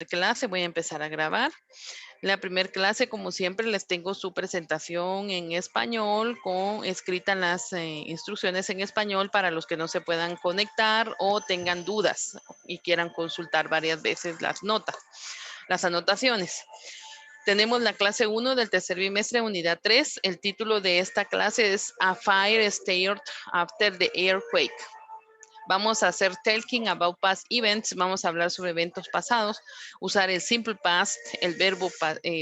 clase, voy a empezar a grabar. La primera clase, como siempre, les tengo su presentación en español con escritas las instrucciones en español para los que no se puedan conectar o tengan dudas y quieran consultar varias veces las notas, las anotaciones. Tenemos la clase 1 del tercer bimestre, unidad 3. El título de esta clase es A Fire Started After the Earthquake. Vamos a hacer talking about past events, vamos a hablar sobre eventos pasados, usar el simple past, el verbo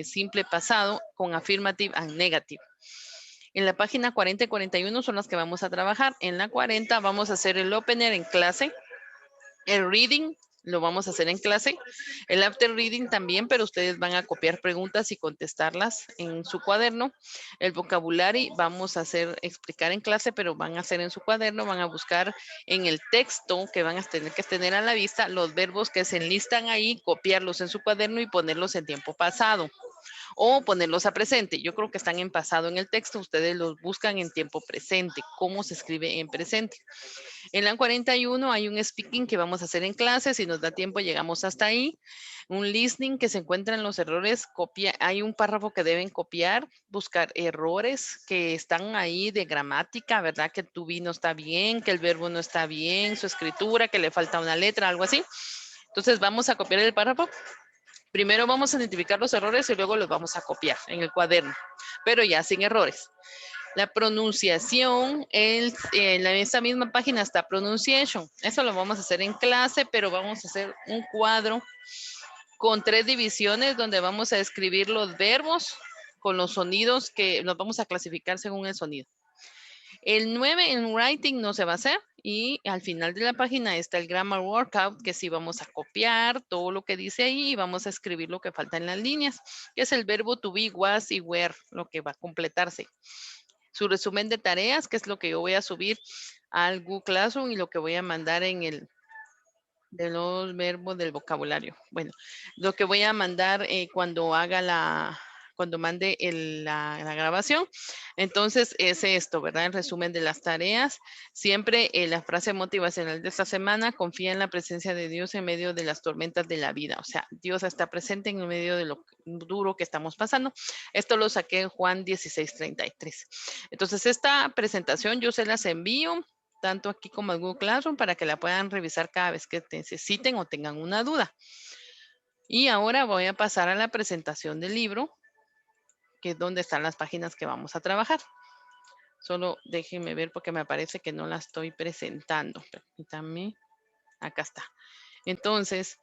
simple pasado con affirmative and negative. En la página 40 y 41 son las que vamos a trabajar. En la 40 vamos a hacer el opener en clase, el reading lo vamos a hacer en clase, el after reading también, pero ustedes van a copiar preguntas y contestarlas en su cuaderno. El vocabulario vamos a explicar en clase, pero van a hacer en su cuaderno, van a buscar en el texto que van a tener que tener a la vista los verbos que se enlistan ahí, copiarlos en su cuaderno y ponerlos en tiempo pasado o ponerlos a presente. Yo creo que están en pasado en el texto, ustedes los buscan en tiempo presente, cómo se escribe en presente. En la 41 hay un speaking que vamos a hacer en clase, si nos da tiempo llegamos hasta ahí. Un listening que se encuentran los errores, hay un párrafo que deben copiar, buscar errores que están ahí de gramática, ¿verdad? Que tu be no está bien, que el verbo no está bien, su escritura, que le falta una letra, algo así. Entonces vamos a copiar el párrafo. Primero vamos a identificar los errores y luego los vamos a copiar en el cuaderno, pero ya sin errores. La pronunciación, en esta misma página está pronunciation. Eso lo vamos a hacer en clase, pero vamos a hacer un cuadro con 3 divisiones donde vamos a escribir los verbos con los sonidos que nos vamos a clasificar según el sonido. El 9 en writing no se va a hacer y al final de la página está el grammar workout que sí vamos a copiar todo lo que dice ahí y vamos a escribir lo que falta en las líneas, que es el verbo to be, was y were, lo que va a completarse. Su resumen de tareas, que es lo que yo voy a subir al Google Classroom y lo que voy a mandar en el de los verbos del vocabulario. Bueno, lo que voy a mandar cuando haga cuando mande la grabación. Entonces, es esto, ¿verdad? El resumen de las tareas. Siempre la frase motivacional de esta semana, confía en la presencia de Dios en medio de las tormentas de la vida. O sea, Dios está presente en medio de lo duro que estamos pasando. Esto lo saqué en Juan 16:33. Entonces, esta presentación yo se las envío tanto aquí como al Google Classroom para que la puedan revisar cada vez que necesiten o tengan una duda. Y ahora voy a pasar a la presentación del libro, que es donde están las páginas que vamos a trabajar. Solo déjenme ver porque me parece que no la estoy presentando. Permítanme. Acá está. Entonces,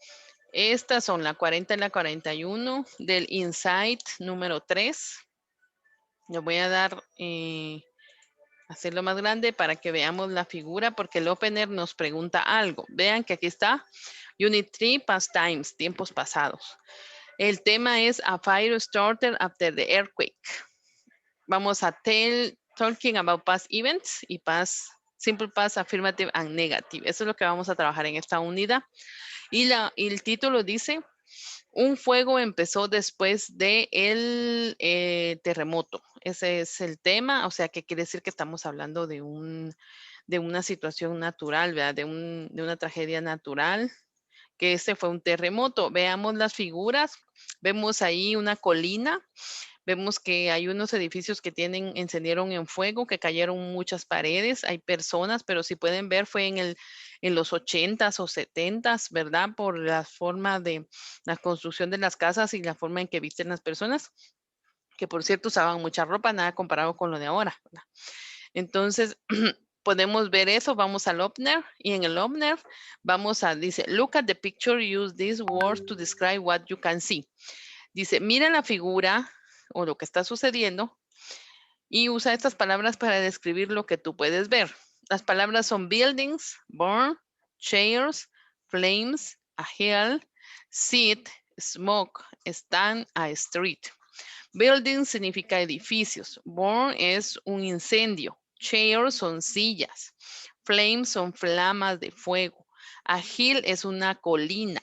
estas son la 40 y la 41 del Insight número 3. Le voy a dar hacerlo más grande para que veamos la figura, porque el opener nos pregunta algo. Vean que aquí está Unit 3, Past Times, tiempos pasados. El tema es A Fire Started After the Earthquake. Vamos a talking about past events y simple past, affirmative and negative. Eso es lo que vamos a trabajar en esta unidad. Y el título dice, un fuego empezó después del terremoto. Ese es el tema, o sea, que quiere decir que estamos hablando de una situación natural, ¿verdad? De una tragedia natural, que ese fue un terremoto. Veamos las figuras, vemos ahí una colina, vemos que hay unos edificios que encendieron en fuego, que cayeron muchas paredes, hay personas, pero si pueden ver fue en los 80s o 70s, ¿verdad? Por la forma de la construcción de las casas y la forma en que visten las personas, que por cierto usaban mucha ropa, nada comparado con lo de ahora, ¿verdad? Entonces, podemos ver eso, vamos al opener y en el opener dice, look at the picture, use these words to describe what you can see. Dice, mira la figura o lo que está sucediendo y usa estas palabras para describir lo que tú puedes ver. Las palabras son buildings, burn, chairs, flames, a hill, seat, smoke, stand, a street. Building significa edificios. Burn es un incendio. Chairs son sillas. Flames son flamas de fuego. A hill es una colina.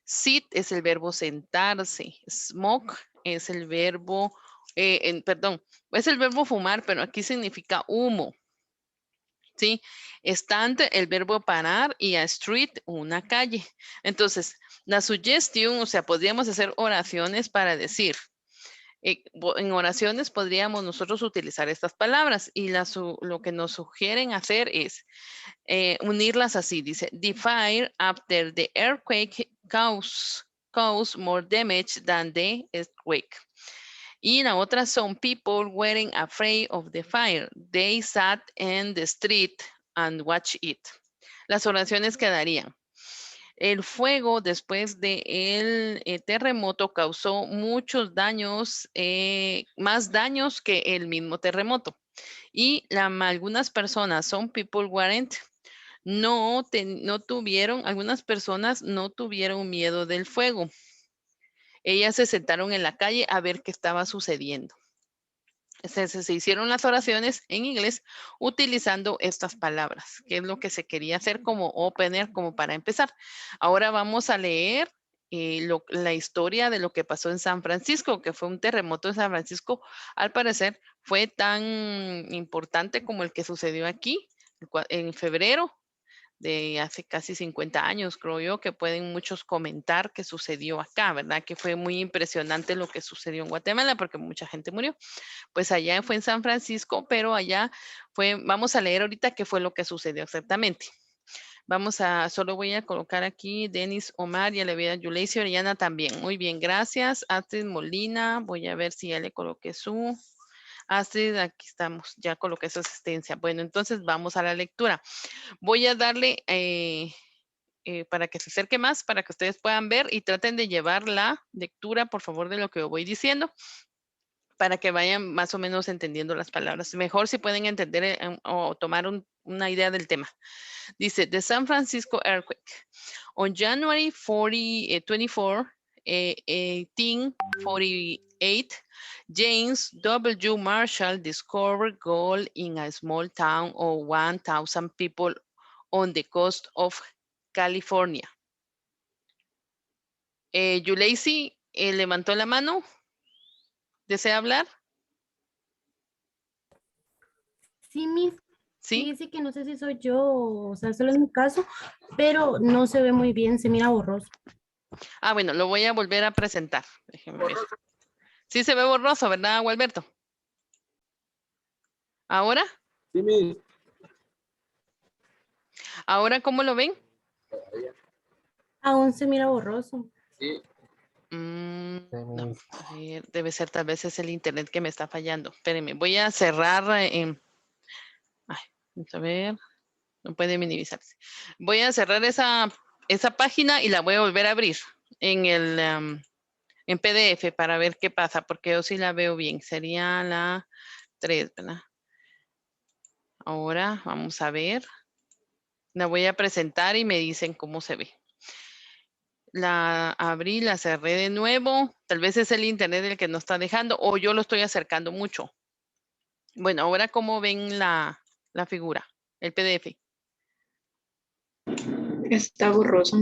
Sit es el verbo sentarse. Smoke es el verbo, es el verbo fumar, pero aquí significa humo. ¿sí? Stand, el verbo parar, y a street, una calle. Entonces, la suggestion, o sea, podríamos hacer oraciones para decir, en oraciones podríamos nosotros utilizar estas palabras y lo que nos sugieren hacer es unirlas así. Dice, the fire after the earthquake caused more damage than the earthquake. Y la otra, some people weren't afraid of the fire. They sat in the street and watched it. Las oraciones quedarían. El fuego después del terremoto causó muchos daños, más daños que el mismo terremoto. Y algunas personas, some people weren't, algunas personas no tuvieron miedo del fuego. Ellas se sentaron en la calle a ver qué estaba sucediendo. Se hicieron las oraciones en inglés utilizando estas palabras, que es lo que se quería hacer como opener, como para empezar. Ahora vamos a leer la historia de lo que pasó en San Francisco, que fue un terremoto en San Francisco. Al parecer fue tan importante como el que sucedió aquí en febrero de hace casi 50 años, creo yo, que pueden muchos comentar que sucedió acá, ¿verdad? Que fue muy impresionante lo que sucedió en Guatemala porque mucha gente murió. Pues allá fue en San Francisco, pero allá vamos a leer ahorita qué fue lo que sucedió exactamente. Solo voy a colocar aquí Denis Omar, ya le voy a Yuleisi Orellana también. Muy bien, gracias. Astrid Molina, voy a ver si ya le coloqué su... Astrid, aquí estamos, ya coloqué su asistencia. Bueno, entonces vamos a la lectura. Voy a darle para que se acerque más, para que ustedes puedan ver y traten de llevar la lectura, por favor, de lo que voy diciendo, para que vayan más o menos entendiendo las palabras. Mejor si pueden entender o tomar una idea del tema. Dice, the San Francisco earthquake. On January 24, 1848, James W. Marshall discovered gold in a small town of 1,000 people on the coast of California. Yuleisi levantó la mano. ¿Desea hablar? Sí, Miss. Sí. Fíjese que no sé si soy yo, o sea, solo es mi caso, pero no se ve muy bien, se mira borroso. Ah, bueno, lo voy a volver a presentar. Déjenme ver. Sí se ve borroso, ¿verdad, Gualberto? ¿Ahora? Sí, Miss. ¿Ahora cómo lo ven? Aún se mira borroso. Sí. No, a ver, debe ser tal vez es el internet que me está fallando. Espérenme, voy a cerrar. Ay, vamos a ver. No puede minimizarse. Voy a cerrar esa página y la voy a volver a abrir en el en PDF para ver qué pasa, porque yo sí la veo bien. Sería la 3, ¿verdad? Ahora vamos a ver. La voy a presentar y me dicen cómo se ve. La abrí, la cerré de nuevo. Tal vez es el internet el que nos está dejando o yo lo estoy acercando mucho. Bueno, ahora cómo ven la figura, el PDF. Está borroso.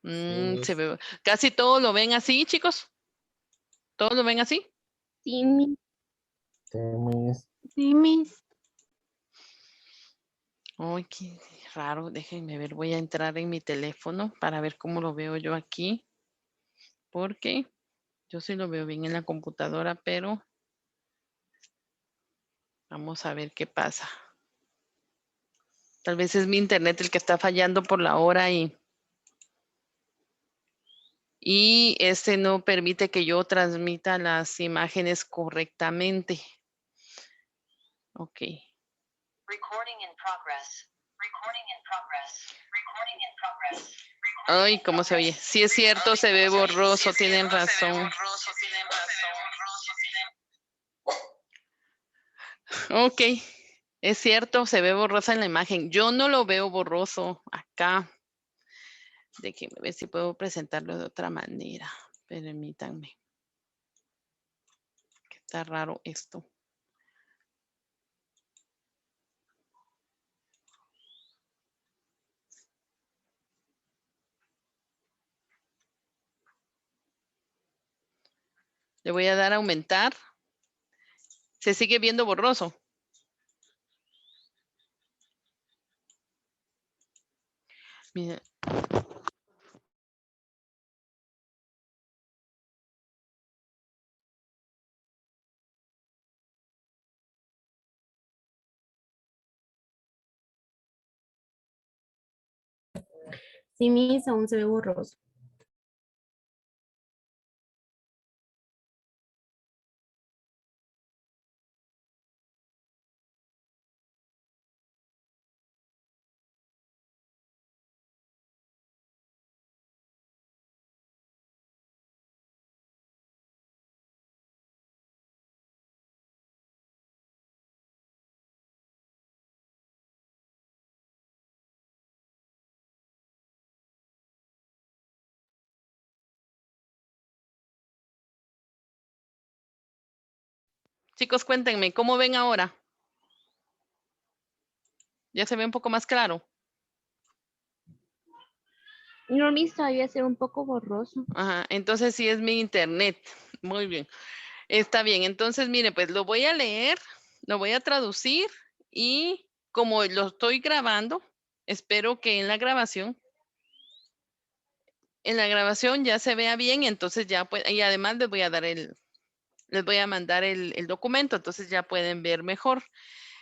Se ve. Casi todos lo ven así, chicos. ¿Todos lo ven así? Sí, Miss. Sí, Miss. Ay, qué raro. Déjenme ver. Voy a entrar en mi teléfono para ver cómo lo veo yo aquí. Porque yo sí lo veo bien en la computadora, pero vamos a ver qué pasa. Tal vez es mi internet el que está fallando por la hora y este no permite que yo transmita las imágenes correctamente. Ok. Recording in progress. Recording in progress. Recording in progress. Ay, ¿cómo se oye? Sí es cierto, se ve borroso, tienen razón. Ok, es cierto, se ve borrosa en la imagen. Yo no lo veo borroso acá. Déjenme ver si puedo presentarlo de otra manera. Permítanme. Que está raro esto. Le voy a dar a aumentar. Se sigue viendo borroso. Mira. Sí, Miss, aún se ve borroso. Chicos, cuéntenme, ¿cómo ven ahora? ¿Ya se ve un poco más claro? No, Miss, todavía se ve un poco borroso. Ajá, entonces sí es mi internet. Muy bien. Está bien, entonces mire, pues lo voy a leer, lo voy a traducir y como lo estoy grabando, espero que en la grabación ya se vea bien, entonces ya pues, y además les voy a dar les voy a mandar el documento, entonces ya pueden ver mejor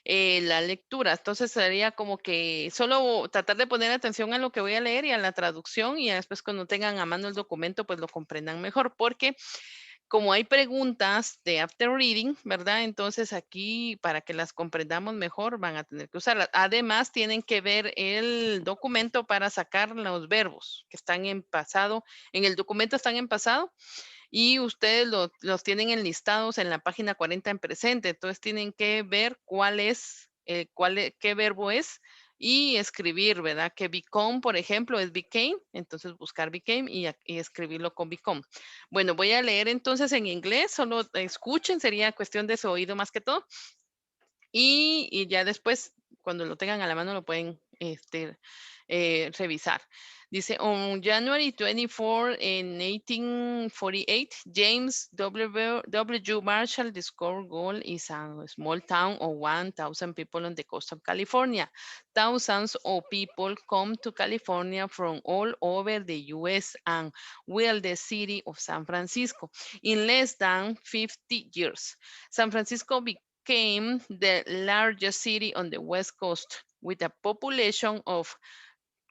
la lectura. Entonces sería como que solo tratar de poner atención a lo que voy a leer y a la traducción y ya después cuando tengan a mano el documento pues lo comprendan mejor, porque como hay preguntas de after reading, ¿verdad? Entonces aquí para que las comprendamos mejor van a tener que usarlas. Además tienen que ver el documento para sacar los verbos que están en pasado. En el documento están en pasado y ustedes los tienen enlistados en la página 40 en presente. Entonces tienen que ver qué verbo es y escribir, ¿verdad? Que become, por ejemplo, es became, entonces buscar became y escribirlo con become. Bueno, voy a leer entonces en inglés, solo escuchen, sería cuestión de su oído más que todo. Y ya después, cuando lo tengan a la mano, lo pueden revisar. Dice, on January 24 in 1848, James W. Marshall discovered gold is a small town of 1,000 people on the coast of California. Thousands of people come to California from all over the U.S. and will the city of San Francisco in less than 50 years. San Francisco became the largest city on the West Coast with a population of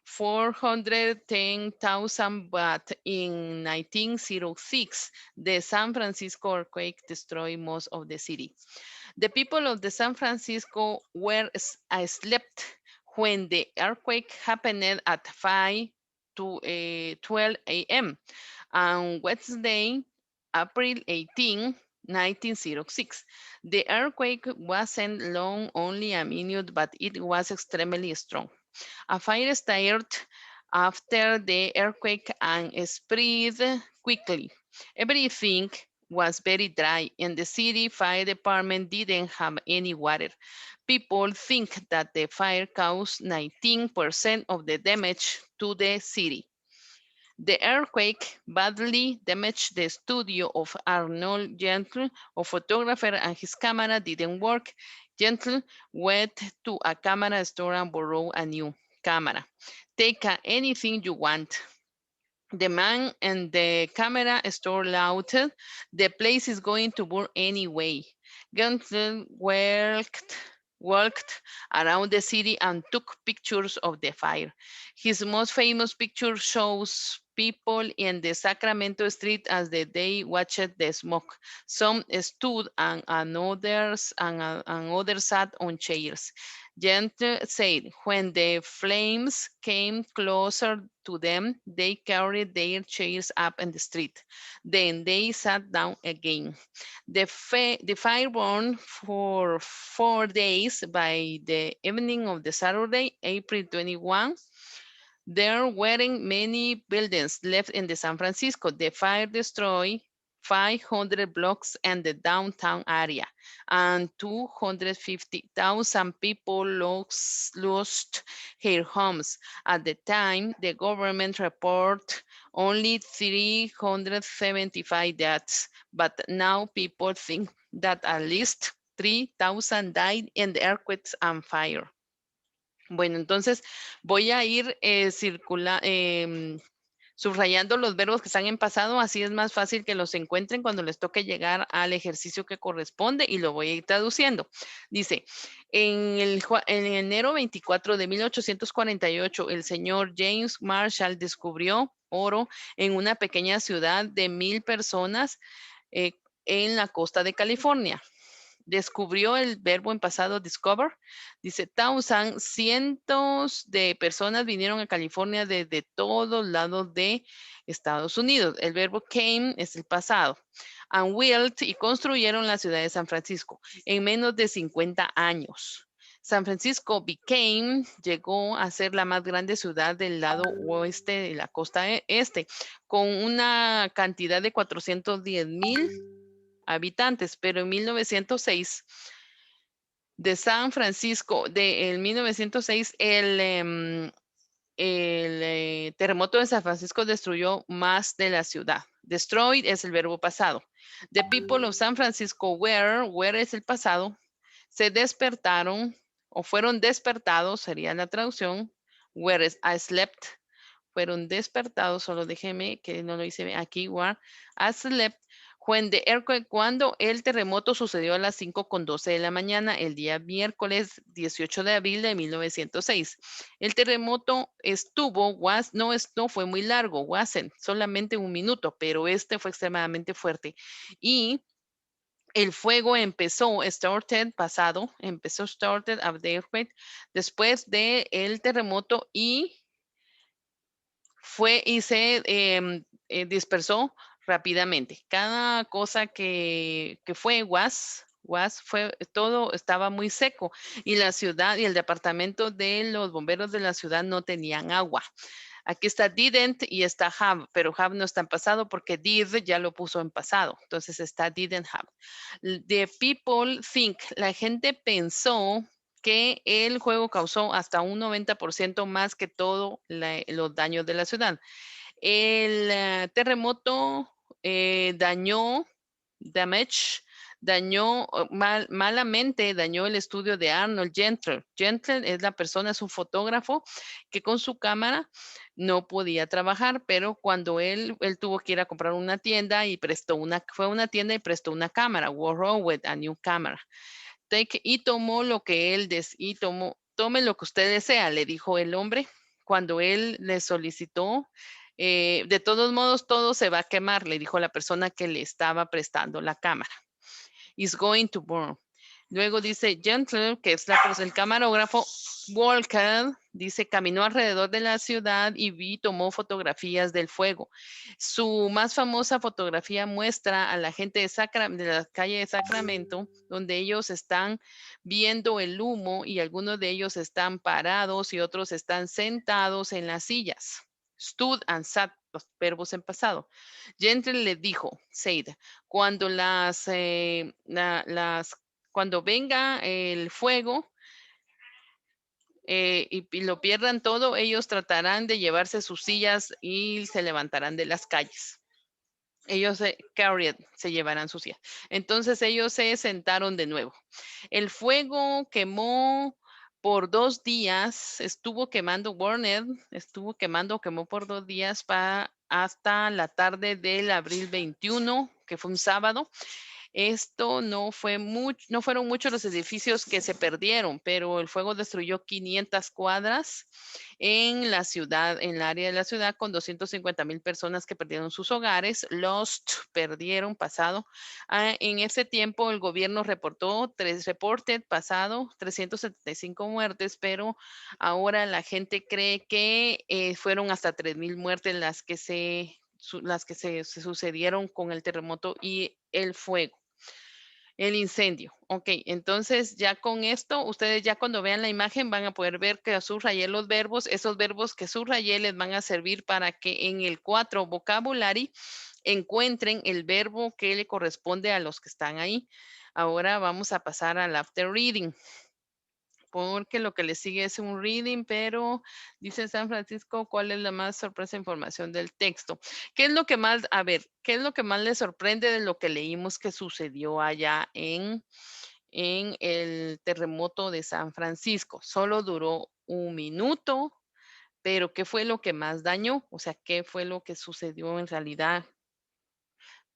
410,000, but in 1906, the San Francisco earthquake destroyed most of the city. The people of the San Francisco were asleep when the earthquake happened at 5 to 12 a.m. on Wednesday, April 18, 1906. The earthquake wasn't long, only a minute, but it was extremely strong. A fire started after the earthquake and spread quickly. Everything was very dry, and the city fire department didn't have any water. People think that the fire caused 19% of the damage to the city. The earthquake badly damaged the studio of Arnold Gentle, a photographer, and his camera didn't work. Gentle went to a camera store and borrowed a new camera. Take anything you want. The man in the camera store shouted, "The place is going to burn anyway." Gentle walked around the city and took pictures of the fire. His most famous picture shows people in the Sacramento street as they watched the smoke. Some stood and others sat on chairs. Gentle said, when the flames came closer to them, they carried their chairs up in the street. Then they sat down again. The fire burned for 4 days. By the evening of the Saturday, April 21, there weren't many buildings left in the San Francisco. The fire destroyed 500 blocks in the downtown area, and 250,000 people lost their homes. At the time, the government reported only 375 deaths, but now people think that at least 3,000 died in the earthquakes and fire. Bueno, entonces voy a ir subrayando los verbos que están en pasado, así es más fácil que los encuentren cuando les toque llegar al ejercicio que corresponde y lo voy a ir traduciendo. Dice, en enero 24 de 1848, el señor James Marshall descubrió oro en una pequeña ciudad de 1,000 personas en la costa de California. Descubrió el verbo en pasado discover. Dice, thousand, cientos de personas vinieron a California desde todos lados de Estados Unidos. El verbo came es el pasado. And built, y construyeron la ciudad de San Francisco en menos de 50 años. San Francisco llegó a ser la más grande ciudad del lado oeste de la costa este, con una cantidad de 410,000 habitantes, pero en 1906 de San Francisco, en 1906, el terremoto de San Francisco destruyó más de la ciudad. Destroyed es el verbo pasado. The people of San Francisco were es el pasado, se despertaron o fueron despertados, sería la traducción. Were es I slept, fueron despertados, solo déjeme que no lo hice aquí, were I slept. Cuando el terremoto sucedió a las 5:12 de la mañana, el día miércoles 18 de abril de 1906. El terremoto no fue muy largo, solamente 1 minuto, pero este fue extremadamente fuerte. Y el fuego started of the earthquake, después del terremoto y se dispersó rápidamente. Cada cosa que fue todo estaba muy seco y la ciudad y el departamento de los bomberos de la ciudad no tenían agua. Aquí está didn't y está have, pero have no está en pasado porque did ya lo puso en pasado. Entonces está didn't have. The people think, la gente pensó que el juego causó hasta un 90% más que todos los daños de la ciudad. El terremoto malamente dañó el estudio de Arnold Gentler. Gentler es un fotógrafo que con su cámara no podía trabajar, pero cuando él tuvo que ir a comprar una tienda y fue a una tienda y prestó una cámara, borrowed a new camera. Tomó lo que tome lo que usted desea, le dijo el hombre cuando él le solicitó. De todos modos, todo se va a quemar, le dijo la persona que le estaba prestando la cámara. Is going to burn. Luego dice Gentler, que es el camarógrafo, Walker, dice, caminó alrededor de la ciudad y tomó fotografías del fuego. Su más famosa fotografía muestra a la gente de la calle de Sacramento, donde ellos están viendo el humo y algunos de ellos están parados y otros están sentados en las sillas. Stood and sat, los verbos en pasado. Gentler le dijo, said, cuando cuando venga el fuego y lo pierdan todo, ellos tratarán de llevarse sus sillas y se levantarán de las calles. Ellos se llevarán sus sillas. Entonces ellos se sentaron de nuevo. El fuego quemó por 2 días, quemó por 2 días hasta la tarde del abril 21, que fue un sábado. No fueron muchos los edificios que se perdieron, pero el fuego destruyó 500 cuadras en la ciudad, en el área de la ciudad, con 250,000 personas que perdieron sus hogares. Perdieron pasado. En ese tiempo el gobierno reportó 375 muertes, pero ahora la gente cree que fueron hasta 3,000 muertes las que se sucedieron con el terremoto y el fuego. El incendio. Ok, entonces ya con esto, ustedes ya cuando vean la imagen van a poder ver que subrayé los verbos. Esos verbos que subrayé les van a servir para que en el 4 vocabulary encuentren el verbo que le corresponde a los que están ahí. Ahora vamos a pasar al after reading, porque lo que le sigue es un reading, pero dice San Francisco, ¿cuál es la más sorpresa información del texto? ¿Qué es lo que más le sorprende de lo que leímos que sucedió allá en el terremoto de San Francisco? Solo duró un minuto, pero ¿qué fue lo que más dañó? O sea, ¿qué fue lo que sucedió en realidad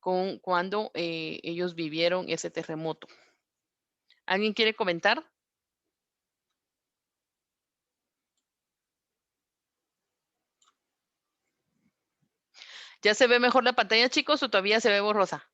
con cuando ellos vivieron ese terremoto? ¿Alguien quiere comentar? ¿Ya se ve mejor la pantalla, chicos, o todavía se ve borrosa?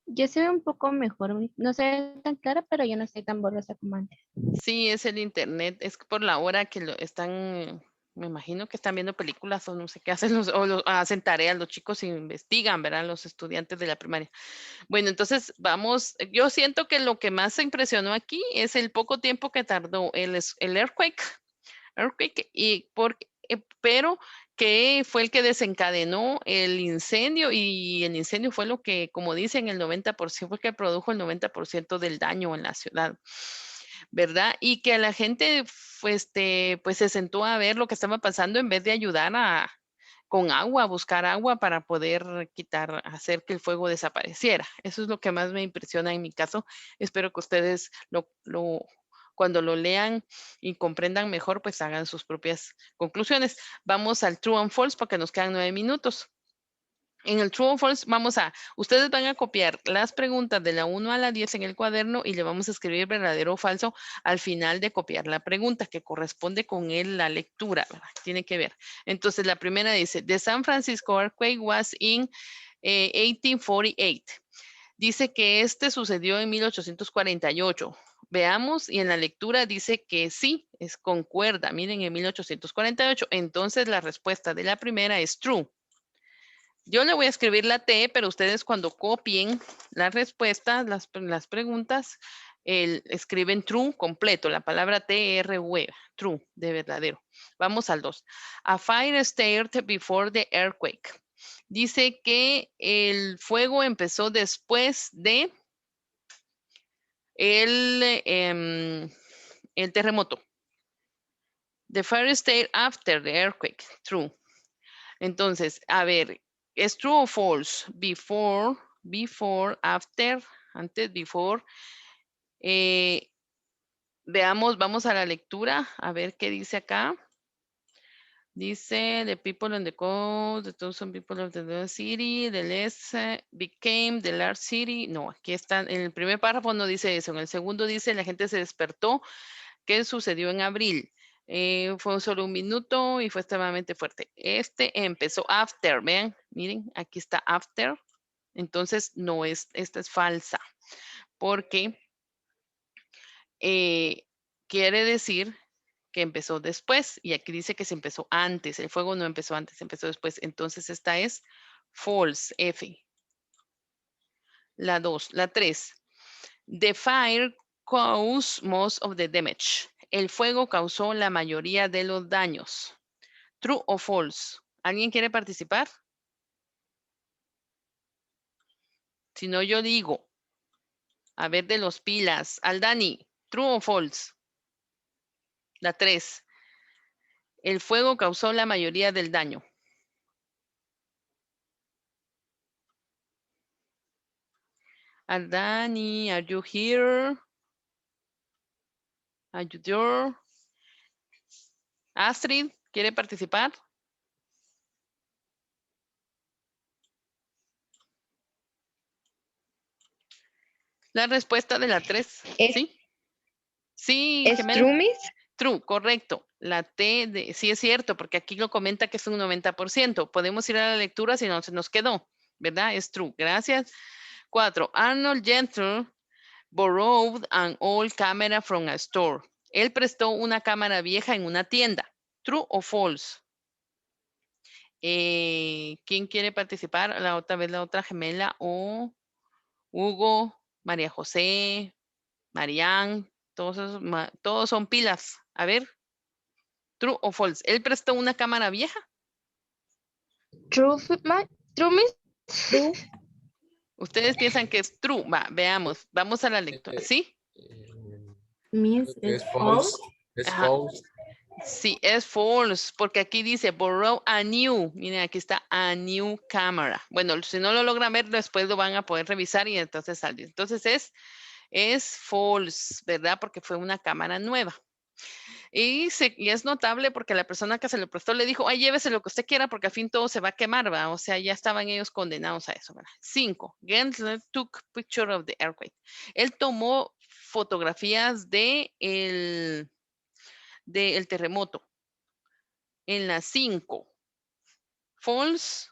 Ya se ve un poco mejor. No se ve tan clara, pero ya no estoy tan borrosa como antes. Sí, es el internet, es por la hora que están, me imagino que están viendo películas o no sé qué hacen, hacen tareas los chicos e investigan, ¿verdad? Los estudiantes de la primaria. Bueno, entonces vamos, yo siento que lo que más se impresionó aquí es el poco tiempo que tardó el earthquake pero que fue el que desencadenó el incendio y el incendio fue lo que, como dicen, el 90% fue el que produjo el 90% del daño en la ciudad, ¿verdad? Y que la gente pues se sentó a ver lo que estaba pasando en vez de ayudar con agua, buscar agua para poder hacer que el fuego desapareciera. Eso es lo que más me impresiona en mi caso. Espero que ustedes cuando lo lean y comprendan mejor, pues hagan sus propias conclusiones. Vamos al True and False porque nos quedan 9 minutos. En el True or False ustedes van a copiar las preguntas de la 1 a la 10 en el cuaderno y le vamos a escribir verdadero o falso al final de copiar la pregunta que corresponde con la lectura, ¿verdad? Tiene que ver. Entonces la primera dice, The San Francisco earthquake was in 1848. Dice que este sucedió en 1848. Veamos, y en la lectura dice que sí, concuerda. Miren, en 1848. Entonces la respuesta de la primera es true. Yo le voy a escribir la T, pero ustedes cuando copien las respuestas, las preguntas, escriben true completo, la palabra T-R-U-E, true, de verdadero. Vamos al 2. A fire started before the earthquake. Dice que el fuego empezó después de el terremoto. The fire started after the earthquake, true. Entonces, a ver, ¿es true o false? Before, after, antes, before. Veamos, vamos a la lectura, a ver qué dice acá. Dice, the people in the coast, the thousand people of the city, the less became the large city. No, aquí está, en el primer párrafo no dice eso, en el segundo dice, la gente se despertó. ¿Qué sucedió en abril? Fue solo un minuto y fue extremadamente fuerte. Este empezó after, vean, miren, aquí está after. Entonces, no es, esta es falsa, porque quiere decir que empezó después, y aquí dice que se empezó antes, el fuego no empezó antes, empezó después. Entonces, esta es false, F. La 2, la 3. The fire caused most of the damage. El fuego causó la mayoría de los daños. True o false. ¿Alguien quiere participar? Si no, yo digo. A ver, de los pilas. Aldani, true o false. La 3. El fuego causó la mayoría del daño. Aldani, are you here? Are you there? Astrid, ¿quiere participar? La respuesta de la 3. ¿Sí? Sí, ¿Es gemela. true, Miss? True, correcto. La T, sí es cierto, porque aquí lo comenta que es un 90%. Podemos ir a la lectura si no se nos quedó, ¿verdad? Es true. Gracias. 4. Arnold Gentry borrowed an old camera from a store. Él prestó una cámara vieja en una tienda. True o false. ¿Quién quiere participar? La otra vez, la otra gemela o Hugo, María José, Marianne, todos son pilas. A ver, true o false. ¿Él prestó una cámara vieja? True, true, Miss. True. Ustedes piensan que es true. Va, veamos. Vamos a la lectura. ¿Sí? Miss Es es false. false. Es Ajá. false. Sí, es false, porque aquí dice borrow a new. Miren, aquí está a new camera. Bueno, si no lo logran ver, después lo van a poder revisar y entonces sale. Entonces es es false, ¿verdad? Porque fue una cámara nueva. Y es notable porque la persona que se lo prestó le dijo, ay, llévese lo que usted quiera porque al fin todo se va a quemar, ¿va? O sea, ya estaban ellos condenados a eso, ¿verdad? 5. Gensler took picture of the earthquake. Él tomó fotografías del terremoto. En la 5. False.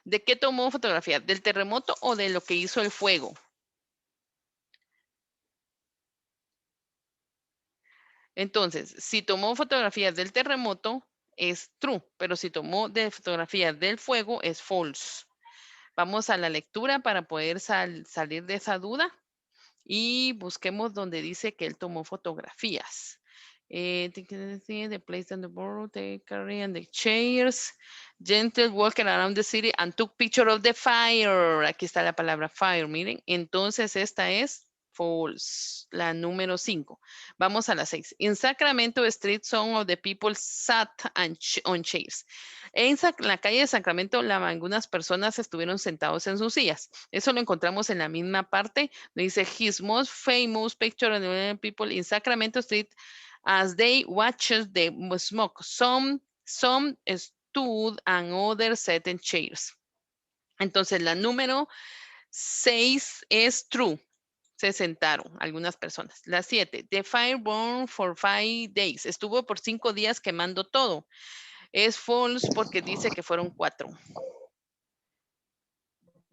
¿De qué tomó fotografía? ¿Del terremoto o de lo que hizo el fuego? Entonces, si tomó fotografías del terremoto, es true, pero si tomó de fotografías del fuego, es false. Vamos a la lectura para poder salir de esa duda y busquemos donde dice que él tomó fotografías. The place on the board, they carry on the chairs, gentle walking around the city and took picture of the fire. Aquí está la palabra fire, miren. Entonces esta es false, la número 5. Vamos a la 6. In Sacramento Street, some of the people sat on chairs. En la calle de Sacramento, algunas personas estuvieron sentados en sus sillas. Eso lo encontramos en la misma parte. Dice, his most famous picture of the people in Sacramento Street as they watched the smoke. Some stood and others sat in chairs. Entonces, la número 6 es true. Se sentaron algunas personas. La 7, the fire burned for 5 days. Estuvo por 5 días quemando todo. Es false porque dice que fueron 4.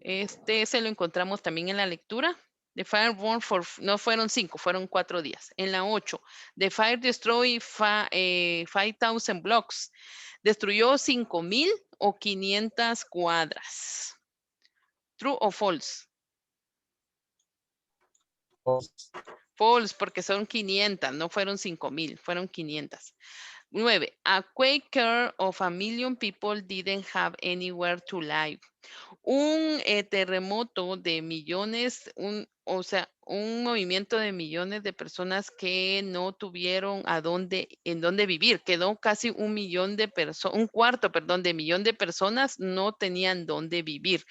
Se lo encontramos también en la lectura. The fire burned no fueron 5, fueron 4 días. En la 8, the fire destroyed 5,000 blocks. Destruyó 5,000 o 500 cuadras. True o false? False, porque son 500, no fueron 5,000, fueron 500. 9. A quake of a million people didn't have anywhere to live. Un terremoto de millones, un movimiento de millones de personas que no tuvieron en dónde vivir. Quedó casi un cuarto, de millón de personas no tenían dónde vivir.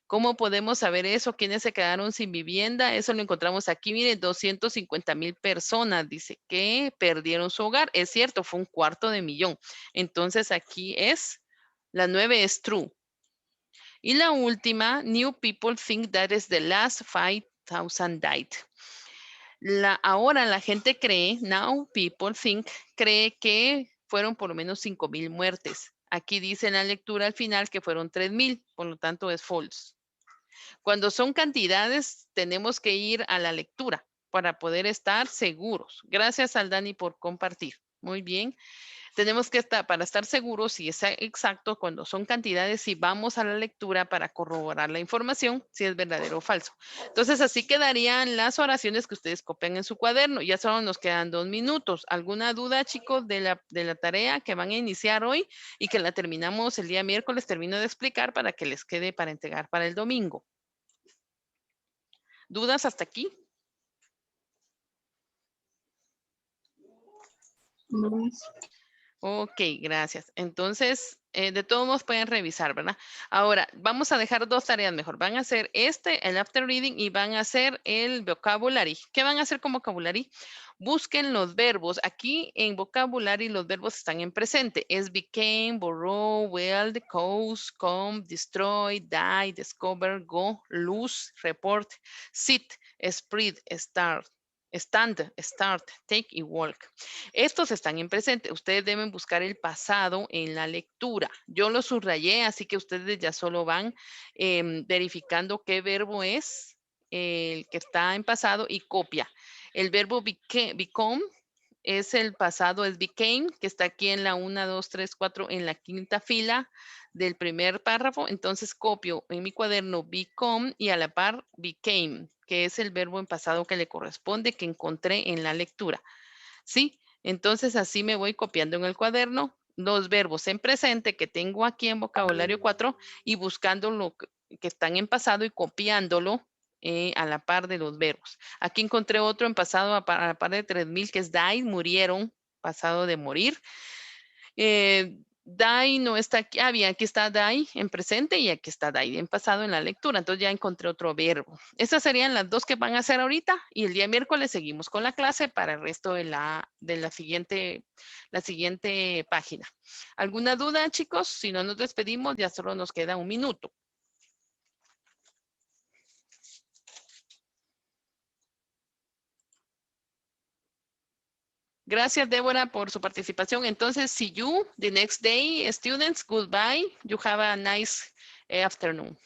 ¿Cómo podemos saber eso? ¿Quiénes se quedaron sin vivienda? Eso lo encontramos aquí. Miren, 250,000 personas, dice, que perdieron su hogar. Es cierto, fue un cuarto de millón. Entonces aquí la 9 es true. Y la última, new people think that is the last 5,000 died. Ahora la gente cree, now people think, cree que fueron por lo menos 5,000 muertes. Aquí dice en la lectura al final que fueron 3,000, por lo tanto es false. Cuando son cantidades, tenemos que ir a la lectura para poder estar seguros. Gracias al Dani por compartir. Muy bien. Tenemos que para estar seguros si es exacto, cuando son cantidades, si vamos a la lectura para corroborar la información, si es verdadero o falso. Entonces, así quedarían las oraciones que ustedes copian en su cuaderno. Ya solo nos quedan 2 minutos. ¿Alguna duda, chicos, de la tarea que van a iniciar hoy y que la terminamos el día miércoles? Termino de explicar para que les quede para entregar para el domingo. ¿Dudas hasta aquí? No. Ok, gracias. Entonces, de todos modos pueden revisar, ¿verdad? Ahora, vamos a dejar 2 tareas mejor. Van a hacer el after reading y van a hacer el vocabulary. ¿Qué van a hacer con vocabulary? Busquen los verbos. Aquí en vocabulary los verbos están en presente. Es became, borrow, well, cause, come, destroy, die, discover, go, lose, report, sit, spread, start. Stand, start, take y walk. Estos están en presente. Ustedes deben buscar el pasado en la lectura. Yo lo subrayé, así que ustedes ya solo van verificando qué verbo es el que está en pasado y copia. El verbo become es el pasado, es became, que está aquí en la 1, 2, 3, 4, en la 5ª fila del primer párrafo. Entonces copio en mi cuaderno become y a la par became, que es el verbo en pasado que le corresponde, que encontré en la lectura. ¿Sí? Entonces así me voy copiando en el cuaderno los verbos en presente que tengo aquí en vocabulario 4 y buscando lo que están en pasado y copiándolo a la par de los verbos. Aquí encontré otro en pasado a la par de 3,000 que es died, murieron, pasado de morir. Dai no está aquí. Ah, bien, aquí está Dai en presente y aquí está Dai en pasado en la lectura. Entonces ya encontré otro verbo. Estas serían las dos que van a hacer ahorita y el día miércoles seguimos con la clase para el resto de la siguiente página. ¿Alguna duda, chicos? Si no nos despedimos, ya solo nos queda un minuto. Gracias, Débora, por su participación. Entonces, see you the next day, students. Goodbye. You have a nice afternoon.